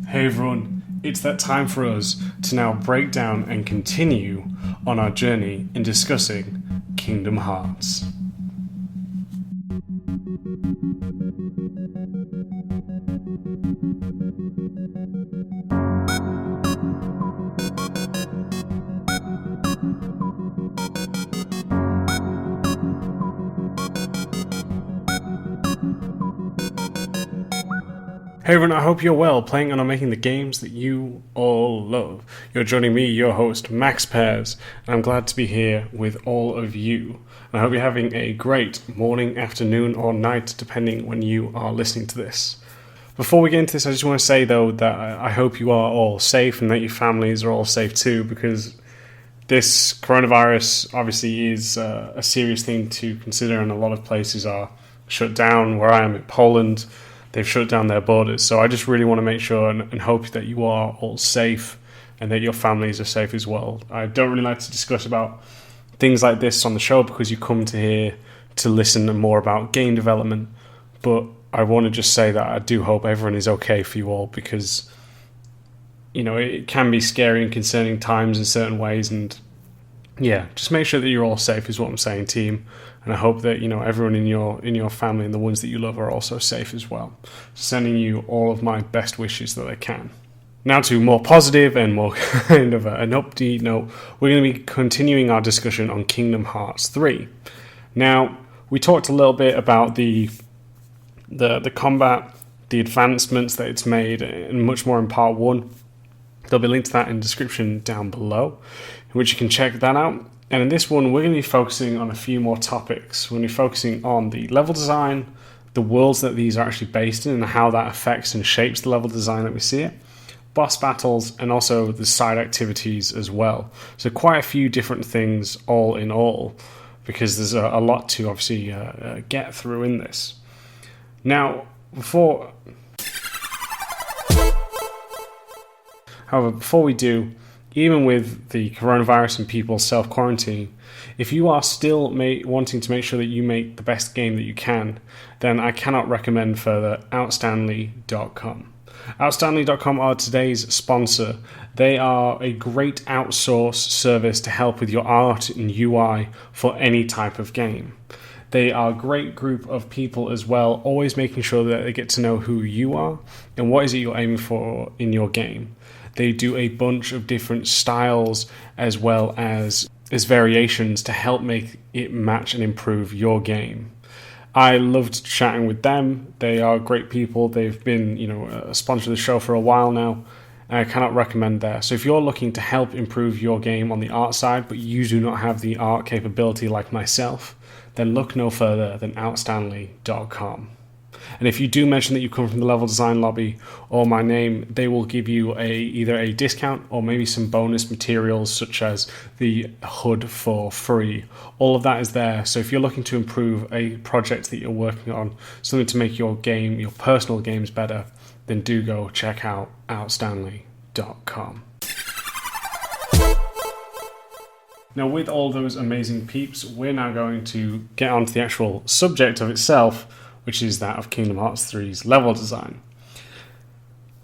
Hey everyone, it's that time for us to now break down and continue on our journey in discussing Kingdom Hearts. Hey everyone, I hope you're well, playing and making the games that you all love. You're joining me, your host, Max Pears, and I'm glad to be here with all of you. And I hope you're having a great morning, afternoon, or night, depending when you are listening to this. Before we get into this, I just want to say, though, that I hope you are all safe and that your families are all safe too, because this coronavirus obviously is a serious thing to consider, and a lot of places are shut down. Where I am in Poland, they've shut down their borders. So I just really want to make sure and hope that you are all safe and that your families are safe as well. I don't really like to discuss about things like this on the show because you come to here to listen more about game development. But I want to just say that I do hope everyone is okay for you all, because it can be scary and concerning times in certain ways. And yeah, just make sure that you're all safe is what I'm saying, team. And I hope that everyone in your family and the ones that you love are also safe as well. Sending you all of my best wishes that I can. Now to more positive and more kind of an upbeat note, we're going to be continuing our discussion on Kingdom Hearts 3. Now, we talked a little bit about the combat, the advancements that it's made, and much more in part 1. There'll be a link to that in the description down below, in which you can check that out. And in this one, we're going to be focusing on a few more topics. We're going to be focusing on the level design, the worlds that these are actually based in, and how that affects and shapes the level design that we see it, boss battles, and also the side activities as well. So quite a few different things all in all, because there's a lot to obviously get through in this. Now, before we do, even with the coronavirus and people self-quarantining, if you are still wanting to make sure that you make the best game that you can, then I cannot recommend further Outstandly.com. Outstandly.com are today's sponsor. They are a great outsourced service to help with your art and UI for any type of game. They are a great group of people as well, always making sure that they get to know who you are and what is it you're aiming for in your game. They do a bunch of different styles as well as variations to help make it match and improve your game. I loved chatting with them. They are great people. They've been, a sponsor of the show for a while now. I cannot recommend that. So if you're looking to help improve your game on the art side, but you do not have the art capability like myself, then look no further than Outstandly.com. And if you do mention that you come from the Level Design Lobby or my name, they will give you either a discount or maybe some bonus materials such as the HUD for free. All of that is there. So if you're looking to improve a project that you're working on, something to make your game, your personal games better, then do go check out Outstandly.com. Now, with all those amazing peeps, we're now going to get on to the actual subject of itself, which is that of Kingdom Hearts 3's level design.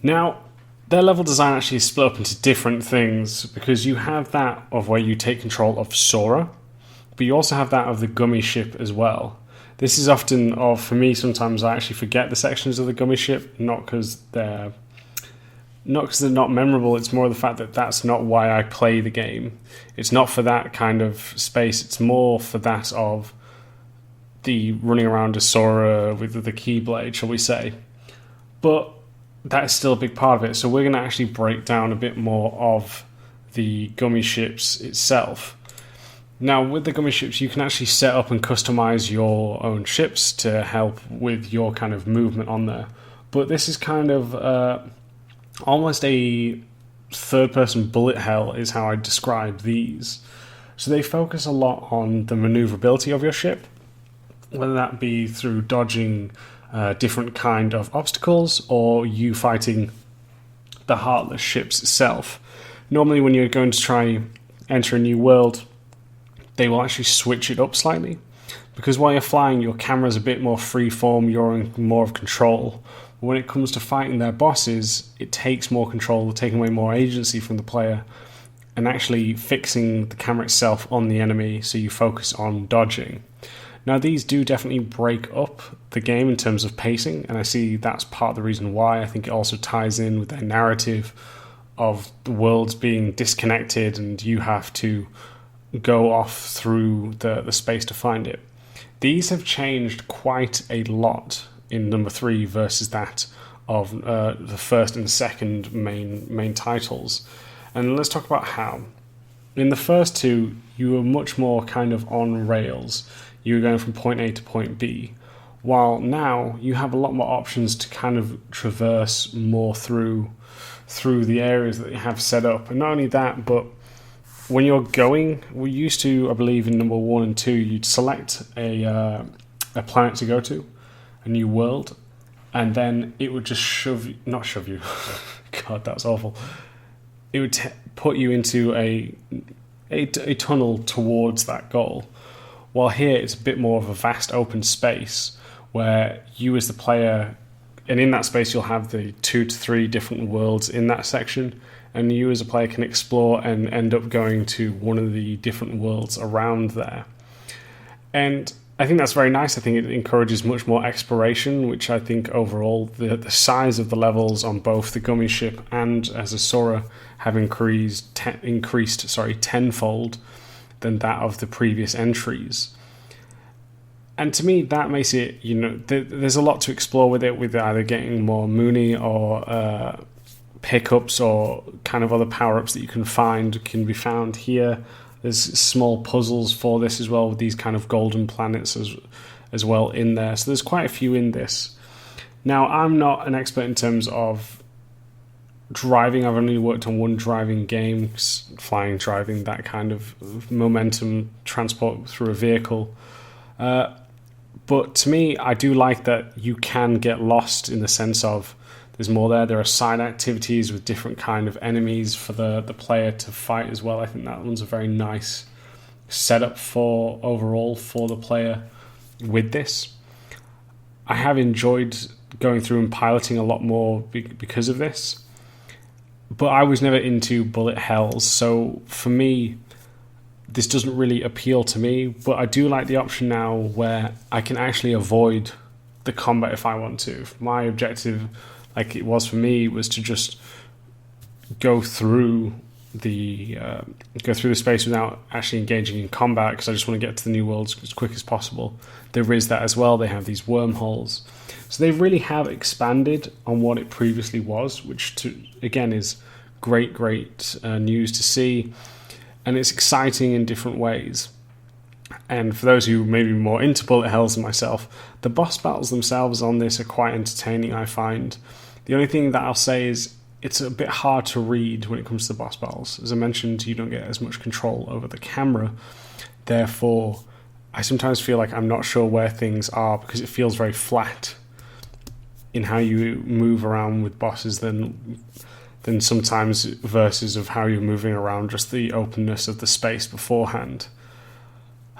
Now, their level design actually is split up into different things, because you have that of where you take control of Sora, but you also have that of the gummy ship as well. This is often, or for me sometimes, I actually forget the sections of the gummy ship, not because they're not memorable. It's more the fact that that's not why I play the game. It's not for that kind of space. It's more for that of the running around as Sora with the Keyblade, shall we say. But that is still a big part of it. So we're going to actually break down a bit more of the gummy ships itself. Now, with the gummy ships, you can actually set up and customize your own ships to help with your kind of movement on there. But this is kind of almost a third-person bullet hell is how I describe these. So they focus a lot on the maneuverability of your ship, whether that be through dodging different kind of obstacles or you fighting the Heartless ships itself. Normally when you're going to try enter a new world, they will actually switch it up slightly. because while you're flying, your camera's a bit more freeform, you're in more of control. But when it comes to fighting their bosses, it takes more control, taking away more agency from the player, and actually fixing the camera itself on the enemy so you focus on dodging. Now, these do definitely break up the game in terms of pacing, and I see that's part of the reason why. I think it also ties in with their narrative of the worlds being disconnected and you have to go off through the space to find it. These have changed quite a lot in number 3 versus that of the first and second main titles. And let's talk about how. In the first two, you were much more kind of on rails. You were going from point A to point B, while now you have a lot more options to kind of traverse more through the areas that you have set up. And not only that, but when you're going, we used to, I believe in number 1 and 2, you'd select a planet to go to, a new world, and then it would just not shove you, God, that's awful. It would put you into a tunnel towards that goal. While here it's a bit more of a vast open space where you as the player, and in that space you'll have the 2 to 3 different worlds in that section, and you as a player can explore and end up going to one of the different worlds around there. And I think that's very nice. I think it encourages much more exploration, which I think overall the size of the levels on both the Gummy Ship and as a Sora have increased tenfold than that of the previous entries. And to me, that makes it, there's a lot to explore with it, with either getting more Mooney or pickups or kind of other power-ups that you can be found here. There's small puzzles for this as well, with these kind of golden planets as well in there. So there's quite a few in this. Now, I'm not an expert in terms of driving. I've only worked on one driving game, flying, driving, that kind of momentum transport through a vehicle. But to me, I do like that you can get lost in the sense of there's more there. There are side activities with different kind of enemies for the player to fight as well. I think that one's a very nice setup overall for the player with this. I have enjoyed going through and piloting a lot more because of this. But I was never into bullet hells, so for me, this doesn't really appeal to me. But I do like the option now where I can actually avoid the combat if I want to. My objective, like it was for me, was to just go through the space without actually engaging in combat, because I just want to get to the new worlds as quick as possible. There is that as well. They have these wormholes. So they really have expanded on what it previously was, which again is great news to see, and it's exciting in different ways. And for those who may be more into bullet hells than myself, the boss battles themselves on this are quite entertaining, I find. The only thing that I'll say is it's a bit hard to read when it comes to the boss battles. As I mentioned, you don't get as much control over the camera. Therefore, I sometimes feel like I'm not sure where things are, because it feels very flat in how you move around with bosses than sometimes versus of how you're moving around, just the openness of the space beforehand.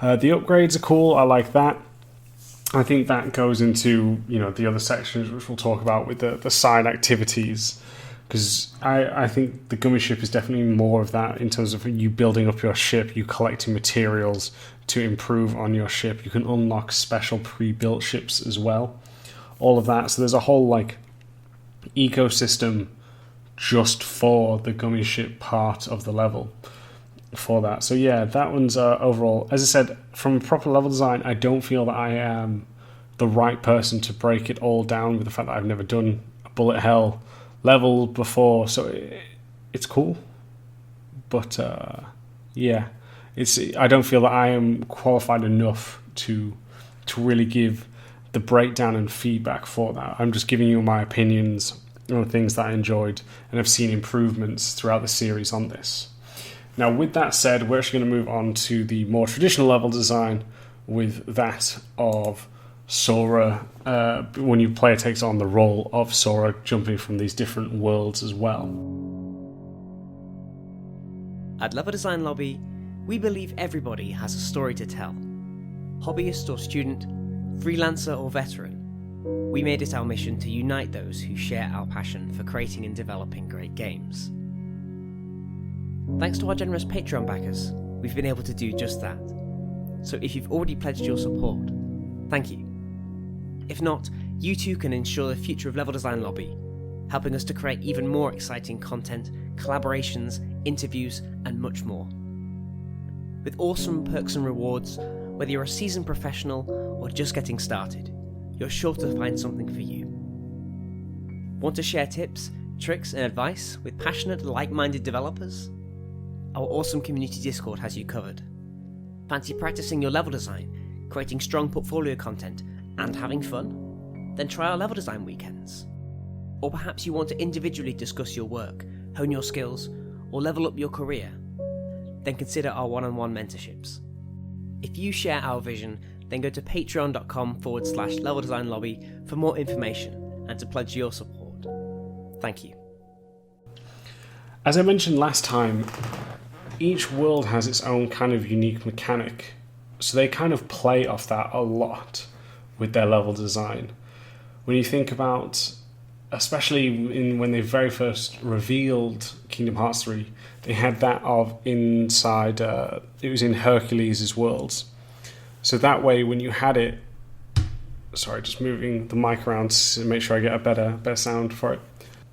The upgrades are cool. I like that. I think that goes into the other sections, which we'll talk about with the side activities, because I think the Gummy Ship is definitely more of that in terms of you building up your ship, you collecting materials to improve on your ship. You can unlock special pre-built ships as well. All of that. So there's a whole ecosystem just for the Gummy Ship part of the level for that. So yeah, that one's overall, as I said, from a proper level design, I don't feel that I am the right person to break it all down with the fact that I've never done a bullet hell level before. So it's cool, but yeah, I don't feel that I am qualified enough to really give the breakdown and feedback for that. I'm just giving you my opinions on things that I enjoyed, and I've seen improvements throughout the series on this. Now, with that said, we're actually going to move on to the more traditional level design, with that of Sora, when your player takes on the role of Sora, jumping from these different worlds as well. At Level Design Lobby, we believe everybody has a story to tell. hobbyist or student, freelancer or veteran, we made it our mission to unite those who share our passion for creating and developing great games. Thanks to our generous Patreon backers, we've been able to do just that. So if you've already pledged your support, thank you. If not, you too can ensure the future of Level Design Lobby, helping us to create even more exciting content, collaborations, interviews, and much more. With awesome perks and rewards, whether you're a seasoned professional or just getting started, you're sure to find something for you. Want to share tips, tricks, and advice with passionate, like-minded developers? Our awesome community Discord has you covered. Fancy practicing your level design, creating strong portfolio content, and having fun? Then try our level design weekends. Or perhaps you want to individually discuss your work, hone your skills, or level up your career? Then consider our one-on-one mentorships. If you share our vision, then go to patreon.com/leveldesignlobby for more information and to pledge your support. Thank you. As I mentioned last time, each world has its own kind of unique mechanic, so they kind of play off that a lot with their level design. When you think about, especially when they very first revealed Kingdom Hearts 3, they had that of inside, it was in Hercules' worlds. So that way, when you had it, sorry, just moving the mic around to make sure I get a better sound for it,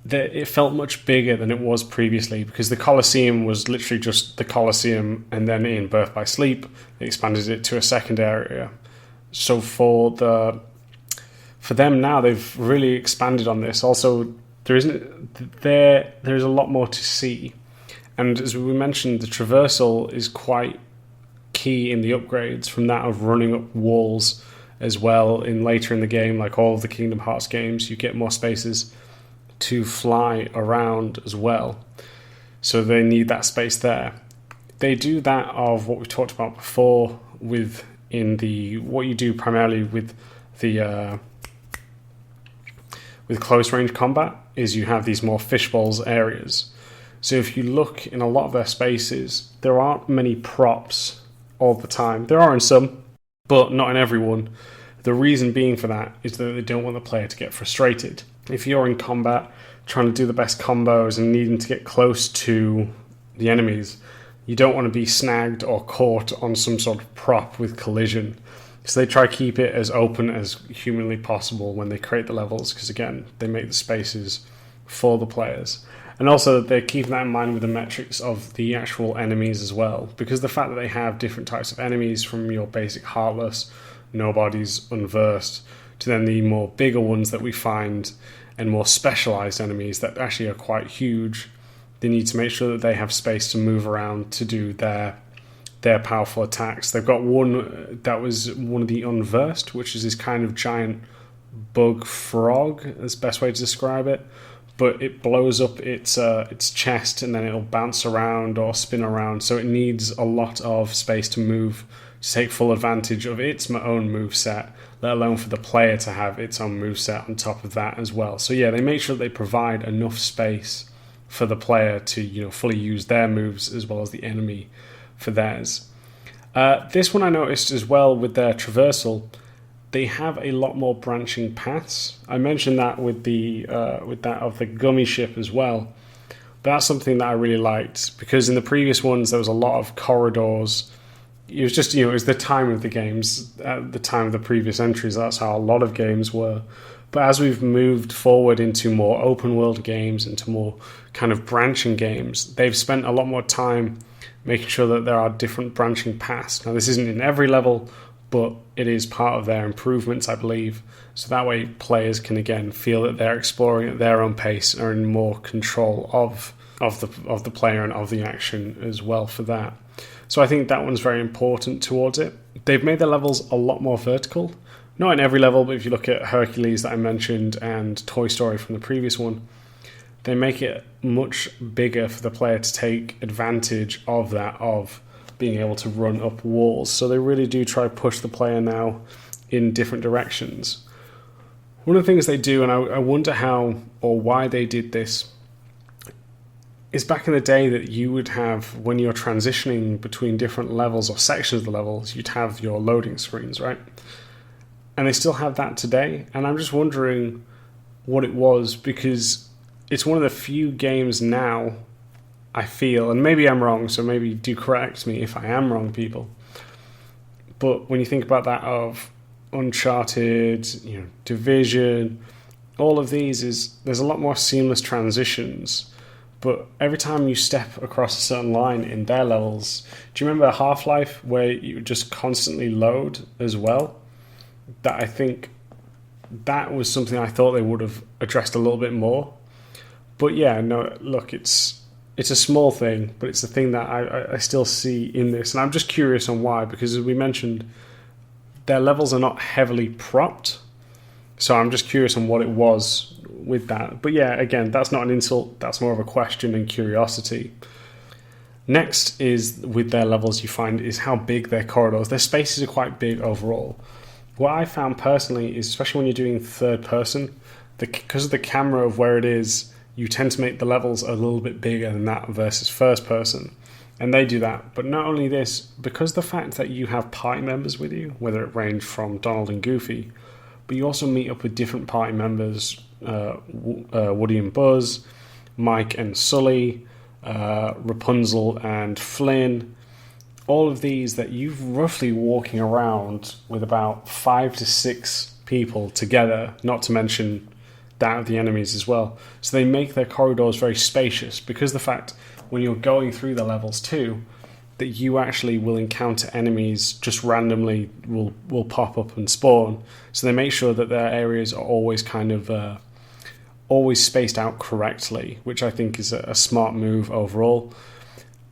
it felt much bigger than it was previously, because the Colosseum was literally just the Colosseum, and then in Birth by Sleep, they expanded it to a second area. So for them now, they've really expanded on this. Also, there's a lot more to see. And as we mentioned, the traversal is quite key in the upgrades, from that of running up walls as well later in the game. Like all of the Kingdom Hearts games, you get more spaces to fly around as well. So they need that space there. They do that of what we've talked about before what you do primarily with the with close range combat is you have these more fishbowls areas. So if you look in a lot of their spaces, there aren't many props all the time. There are in some, but not in every one. The reason being for that is that they don't want the player to get frustrated. If you're in combat, trying to do the best combos and needing to get close to the enemies, you don't want to be snagged or caught on some sort of prop with collision. So they try to keep it as open as humanly possible when they create the levels, because again, they make the spaces for the players. And also they're keeping that in mind with the metrics of the actual enemies as well, because the fact that they have different types of enemies, from your basic Heartless, Nobodies, Unversed, to then the more bigger ones that we find, and more specialized enemies that actually are quite huge, they need to make sure that they have space to move around to do their powerful attacks. They've got one that was one of the Unversed, which is this kind of giant bug frog, is the best way to describe it. But it blows up its chest, and then it'll bounce around or spin around, so it needs a lot of space to move, to take full advantage of its own moveset, let alone for the player to have its own moveset on top of that as well. So yeah, they make sure they provide enough space for the player to fully use their moves as well as the enemy for theirs. This one I noticed as well with their traversal, they have a lot more branching paths. I mentioned that with that of the gummy ship as well. But that's something that I really liked, because in the previous ones there was a lot of corridors. It was just, it was the time of the games, at the time of the previous entries, that's how a lot of games were. But as we've moved forward into more open world games, into more kind of branching games, they've spent a lot more time making sure that there are different branching paths. Now, this isn't in every level, but it is part of their improvements, I believe. So that way players can again feel that they're exploring at their own pace, and are in more control of the player and of the action as well for that. So I think that one's very important towards it. They've made the levels a lot more vertical. Not in every level, but if you look at Hercules that I mentioned and Toy Story from the previous one, they make it much bigger for the player to take advantage of that, of being able to run up walls. So they really do try to push the player now in different directions. One of the things they do, and I wonder how or why they did this, is back in the day that you would have, when you're transitioning between different levels or sections of the levels, you'd have your loading screens, right? And they still have that today. And I'm just wondering what it was, because it's one of the few games now, I feel, and maybe I'm wrong, so maybe do correct me if I am wrong, people. But when you think about that of Uncharted, Division, all of these, there's a lot more seamless transitions. But every time you step across a certain line in their levels, do you remember Half-Life where you just constantly load as well? That I think that was something I thought they would have addressed a little bit more. But yeah, no, look, it's a small thing, but it's a thing that I still see in this. And I'm just curious on why, because as we mentioned, their levels are not heavily propped. So I'm just curious on what it was with that. But yeah, again, that's not an insult. That's more of a question and curiosity. Next is with their levels, you find, is how big their corridors. Their spaces are quite big overall. What I found personally is, especially when you're doing third person, because of the camera of where it is, you tend to make the levels a little bit bigger than that versus first person. And they do that. But not only this, because the fact that you have party members with you, whether it range from Donald and Goofy, but you also meet up with different party members, Woody and Buzz, Mike and Sully, Rapunzel and Flynn, all of these that you're roughly walking around with about 5 to 6 people together, not to mention that of the enemies as well. So they make their corridors very spacious, because the fact when you're going through the levels too, that you actually will encounter enemies just randomly will pop up and spawn. So they make sure that their areas are always kind of always spaced out correctly, which I think is a smart move overall.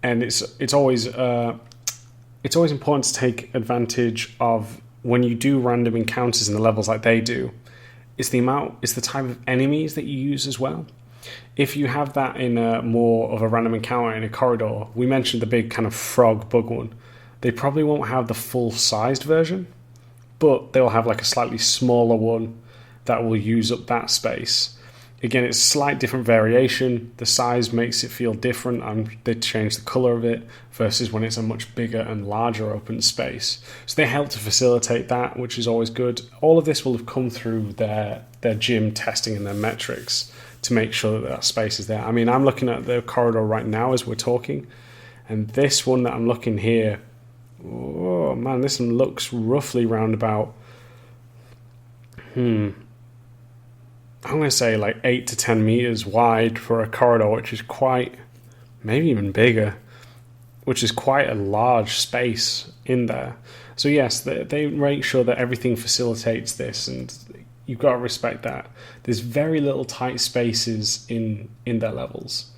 And it's always important to take advantage of when you do random encounters in the levels like they do. It's the type of enemies that you use as well. If you have that in a more of a random encounter in a corridor, we mentioned the big kind of frog bug one, they probably won't have the full-sized version, but they'll have like a slightly smaller one that will use up that space. Again, it's slight different variation. The size makes it feel different. They change the color of it versus when it's a much bigger and larger open space. So they help to facilitate that, which is always good. All of this will have come through their gym testing and their metrics to make sure that space is there. I mean, I'm looking at the corridor right now as we're talking, and this one that I'm looking here, oh man, this one looks roughly round about, I'm going to say like 8 to 10 meters wide for a corridor, which is quite, maybe even bigger, which is quite a large space in there. So yes, they make sure that everything facilitates this, and you've got to respect that. There's very little tight spaces in their levels,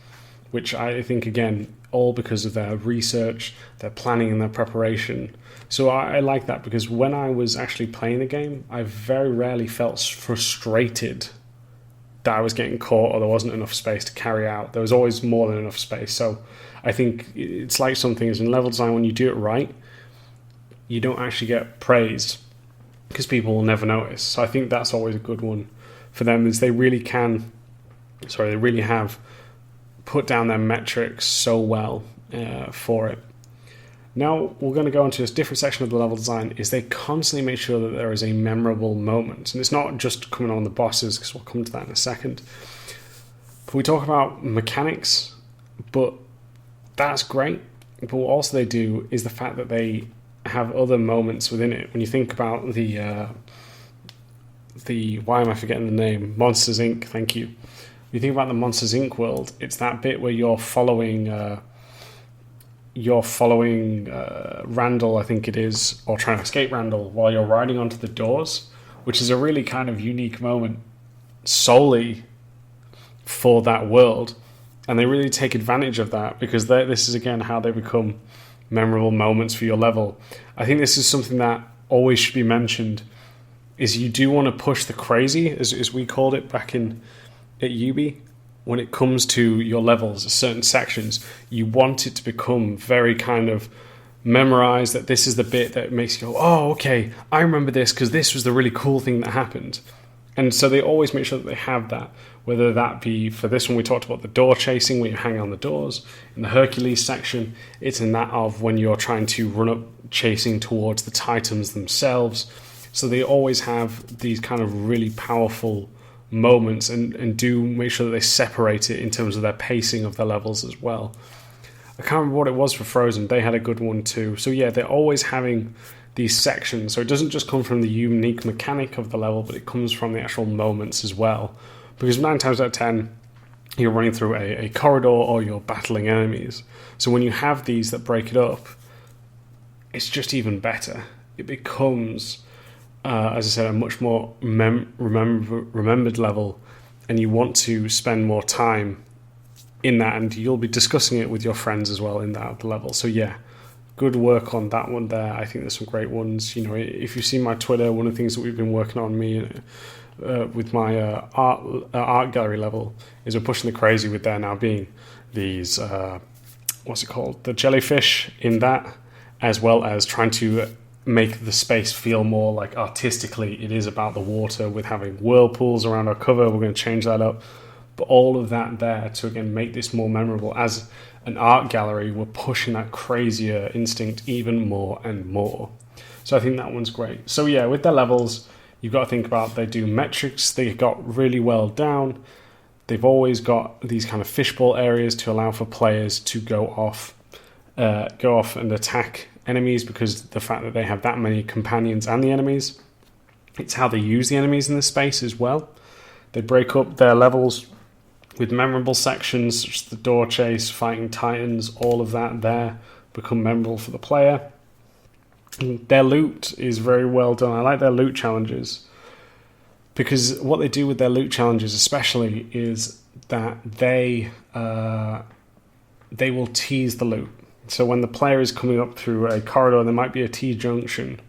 which I think, again, all because of their research, their planning and their preparation. So I like that, because when I was actually playing the game, I very rarely felt frustrated that I was getting caught or there wasn't enough space to carry out. There was always more than enough space. So I think it's like something is in level design, when you do it right, you don't actually get praised because people will never notice. So I think that's always a good one for them, is they really have put down their metrics so well for it. Now we're going to go into a different section of the level design, is they constantly make sure that there is a memorable moment. And it's not just coming on the bosses, because we'll come to that in a second. But we talk about mechanics, but that's great. But what also they do is the fact that they have other moments within it. When you think about the why am I forgetting the name? Monsters Inc. Thank you. When you think about the Monsters Inc. world, it's that bit where you're following Randall, I think it is, or trying to escape Randall while you're riding onto the doors, which is a really kind of unique moment solely for that world. And they really take advantage of that, because this is, again, how they become memorable moments for your level. I think this is something that always should be mentioned, is you do want to push the crazy, as we called it back at UB. When it comes to your levels, certain sections, you want it to become very kind of memorized, that this is the bit that makes you go, oh, okay, I remember this because this was the really cool thing that happened. And so they always make sure that they have that, whether that be for this one we talked about the door chasing, where you hang on the doors. In the Hercules section, it's in that of when you're trying to run up chasing towards the Titans themselves. So they always have these kind of really powerful moments and do make sure that they separate it in terms of their pacing of their levels as well. I can't remember what it was for Frozen. They had a good one too. So yeah, they're always having these sections. So it doesn't just come from the unique mechanic of the level, but it comes from the actual moments as well. Because 9 times out of 10, you're running through a corridor or you're battling enemies. So when you have these that break it up, it's just even better. It becomes, as I said, a much more remembered level, and you want to spend more time in that, and you'll be discussing it with your friends as well in that level. So yeah, good work on that one there. I think there's some great ones. You know, if you see my Twitter, one of the things that we've been working on, me with my art gallery level, is we're pushing the crazy with there now being these what's it called, the jellyfish in that, as well as trying to make the space feel more like artistically it is about the water, with having whirlpools around our cover. We're going to change that up, but all of that there to again make this more memorable. As an art gallery, we're pushing that crazier instinct even more and more. So I think that one's great. So yeah, with their levels, you've got to think about, they do metrics, they got really well down. They've always got these kind of fishbowl areas to allow for players to go off and attack enemies, because the fact that they have that many companions and the enemies, it's how they use the enemies in the space as well. They break up their levels with memorable sections, such as the door chase, fighting titans, all of that there become memorable for the player. And their loot is very well done. I like their loot challenges, because what they do with their loot challenges especially is that they will tease the loot. So when the player is coming up through a corridor, there might be a T-junction,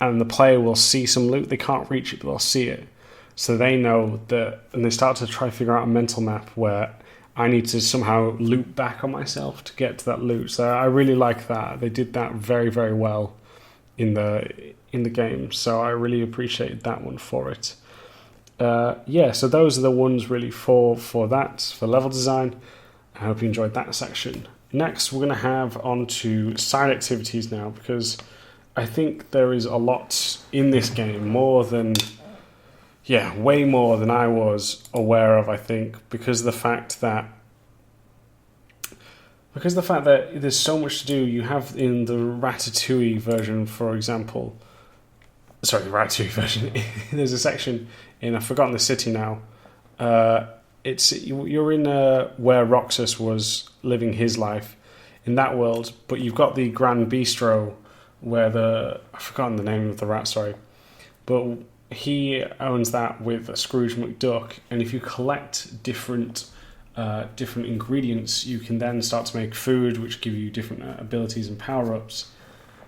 and the player will see some loot. They can't reach it, but they'll see it. So they know that, and they start to try to figure out a mental map where I need to somehow loop back on myself to get to that loot. So I really like that. They did that very, very well in the game. So I really appreciated that one for it. Yeah, so those are the ones really for that, for level design. I hope you enjoyed that section. Next, we're going to have on to side activities now, because I think there is a lot in this game, way more than I was aware of, I think, because of the fact that there's so much to do. You have in the Ratatouille version, for example, there's a section in, I've forgotten the city now, you're in where Roxas was living his life in that world, but you've got the Grand Bistro where I've forgotten the name of the rat, sorry, but he owns that with Scrooge McDuck, and if you collect different ingredients, you can then start to make food, which give you different abilities and power-ups.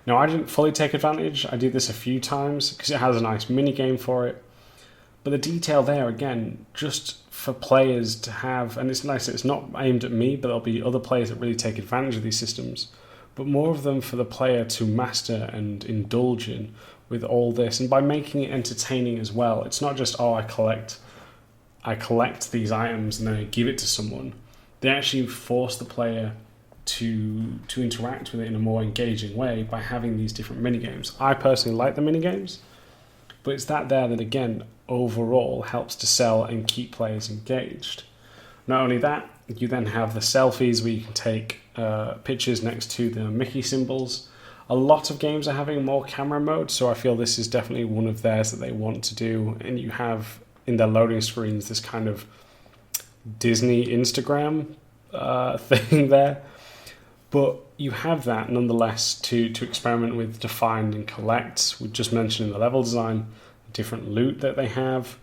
Now, I didn't fully take advantage. I did this a few times because it has a nice mini game for it. But the detail there, again, just for players to have, and it's nice, it's not aimed at me, but there'll be other players that really take advantage of these systems, but more of them for the player to master and indulge in with all this. And by making it entertaining as well, it's not just, I collect these items and then I give it to someone. They actually force the player to interact with it in a more engaging way by having these different minigames. I personally like the minigames, but it's that again overall helps to sell and keep players engaged. Not only that, you then have the selfies where you can take pictures next to the Mickey symbols. A lot of games are having more camera mode, so I feel this is definitely one of theirs that they want to do. And you have in their loading screens this kind of Disney Instagram thing there. But you have that nonetheless to experiment with, to find and collect. We just mentioned in the level design, different loot that they have.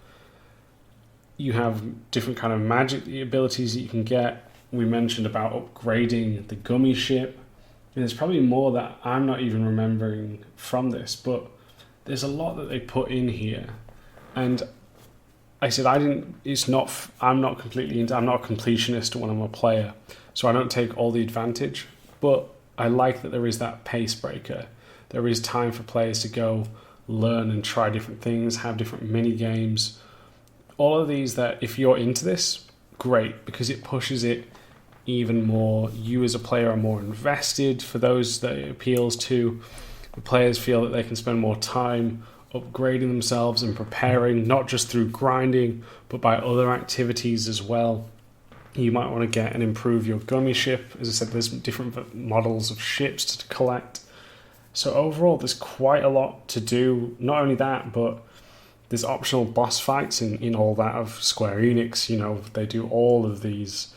You have different kind of magic abilities that you can get. We mentioned about upgrading the gummy ship. And there's probably more that I'm not even remembering from this, but there's a lot that they put in here. And I said I'm not a completionist when I'm a player, so I don't take all the advantage. But I like that there is that pace breaker. There is time for players to go learn and try different things, have different mini games. All of these that if you're into this, great, because it pushes it even more. You as a player are more invested. For those that it appeals to, the players feel that they can spend more time upgrading themselves and preparing, not just through grinding, but by other activities as well. You might want to get and improve your gummy ship. As I said, there's different models of ships to collect. So overall, there's quite a lot to do. Not only that, but there's optional boss fights in all that of Square Enix. You know, they do all of these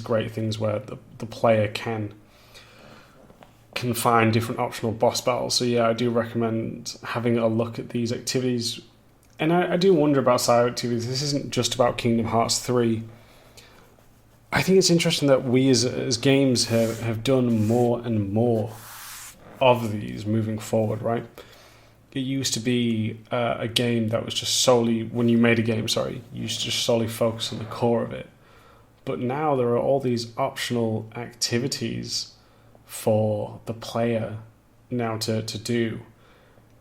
great things where the player can find different optional boss battles. So yeah, I do recommend having a look at these activities. And I do wonder about side activities. This isn't just about Kingdom Hearts 3. I think it's interesting that we as games have done more and more of these moving forward, right? It used to be a game that was just solely, when you made a game, you used to just solely focus on the core of it. But now there are all these optional activities for the player now to do.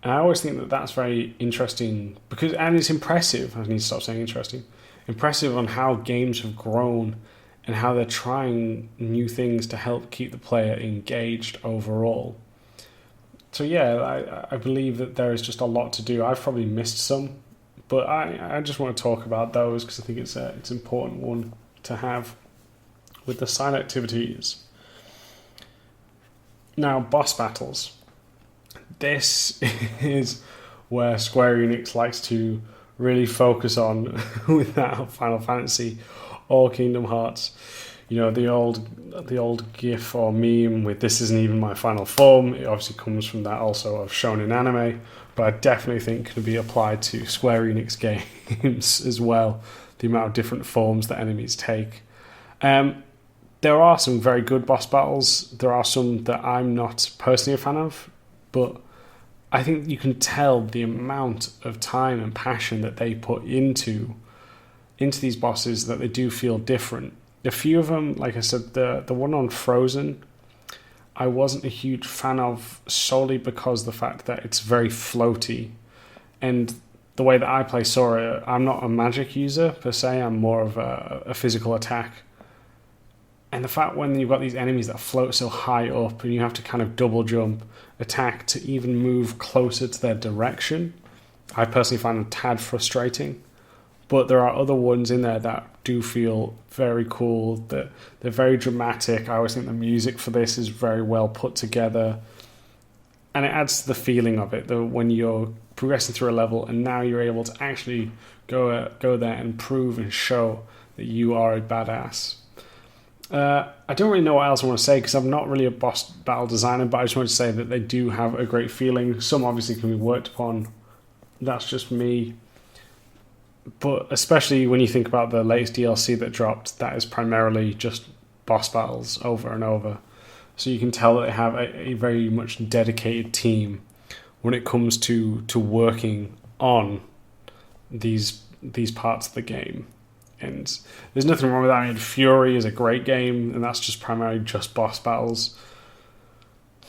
And I always think that that's very interesting and it's impressive. I need to stop saying interesting. Impressive on how games have grown and how they're trying new things to help keep the player engaged overall. So yeah, I believe that there is just a lot to do. I've probably missed some, but I just want to talk about those because I think it's an important one to have with the side activities. Now, boss battles. This is where Square Enix likes to really focus on with that Final Fantasy or Kingdom Hearts. You know, the old GIF or meme with "this isn't even my final form." It obviously comes from that also of shonen anime, but I definitely think can be applied to Square Enix games as well. The amount of different forms that enemies take. There are some very good boss battles. There are some that I'm not personally a fan of, but I think you can tell the amount of time and passion that they put into these bosses, that they do feel different. A few of them, like I said, the one on Frozen, I wasn't a huge fan of solely because the fact that it's very floaty. And the way that I play Sora, I'm not a magic user per se, I'm more of a physical attack. And the fact when you've got these enemies that float so high up and you have to kind of double jump, attack to even move closer to their direction, I personally find a tad frustrating. But there are other ones in there that do feel very cool, that they're very dramatic. I always think the music for this is very well put together. And it adds to the feeling of it, that when you're progressing through a level and now you're able to actually go there and prove and show that you are a badass. I don't really know what else I want to say because I'm not really a boss battle designer, but I just want to say that they do have a great feeling. Some obviously can be worked upon. That's just me. But especially when you think about the latest DLC that dropped, that is primarily just boss battles over and over. So you can tell that they have a very much dedicated team when it comes to working on these parts of the game. And there's nothing wrong with that. I mean, Fury is a great game, and that's just primarily just boss battles.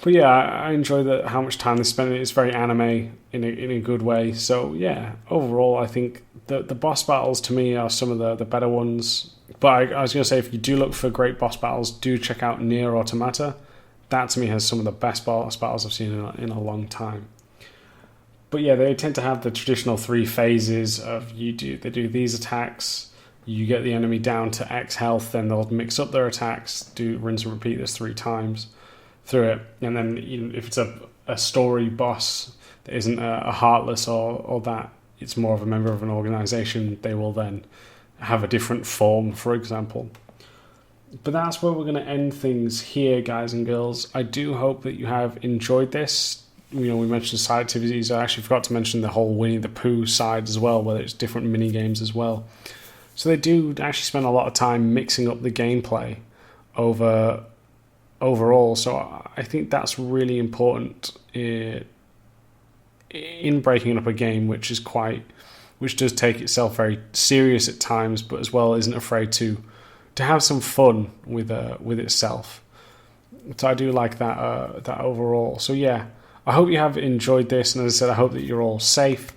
But yeah, I enjoy how much time they spend in it. It's very anime in a good way. So yeah, overall, I think the boss battles to me are some of the better ones. But I was going to say, if you do look for great boss battles, do check out Nier Automata. That to me has some of the best boss battles I've seen in a long time. But yeah, they tend to have the traditional 3 phases of they do these attacks. You get the enemy down to X health, then they'll mix up their attacks, do rinse and repeat this 3 times through it. And then if it's a story boss that isn't a Heartless or that, it's more of a member of an organization, they will then have a different form, for example. But that's where we're going to end things here, guys and girls. I do hope that you have enjoyed this. We mentioned side activities. I actually forgot to mention the whole Winnie the Pooh side as well, where it's different mini games as well. So they do actually spend a lot of time mixing up the gameplay overall. So I think that's really important in breaking up a game, which does take itself very serious at times, but as well isn't afraid to have some fun with itself. So I do like that overall. So yeah, I I hope you have enjoyed this, and as I said, I hope that you're all safe.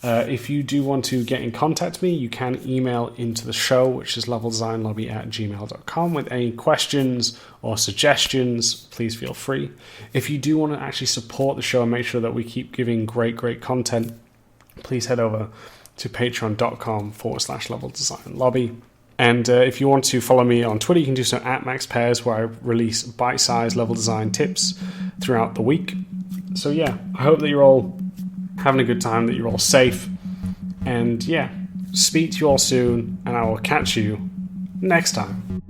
If you do want to get in contact with me, you can email into the show, which is leveldesignlobby@gmail.com, with any questions or suggestions. Please feel free. If you do want to actually support the show and make sure that we keep giving great content, please head over to patreon.com/leveldesignlobby. And if you want to follow me on Twitter, you can do so at MaxPairs, where I release bite-sized level design tips throughout the week. So yeah, I hope that you're all having a good time, that you're all safe. And yeah, speak to you all soon, and I will catch you next time.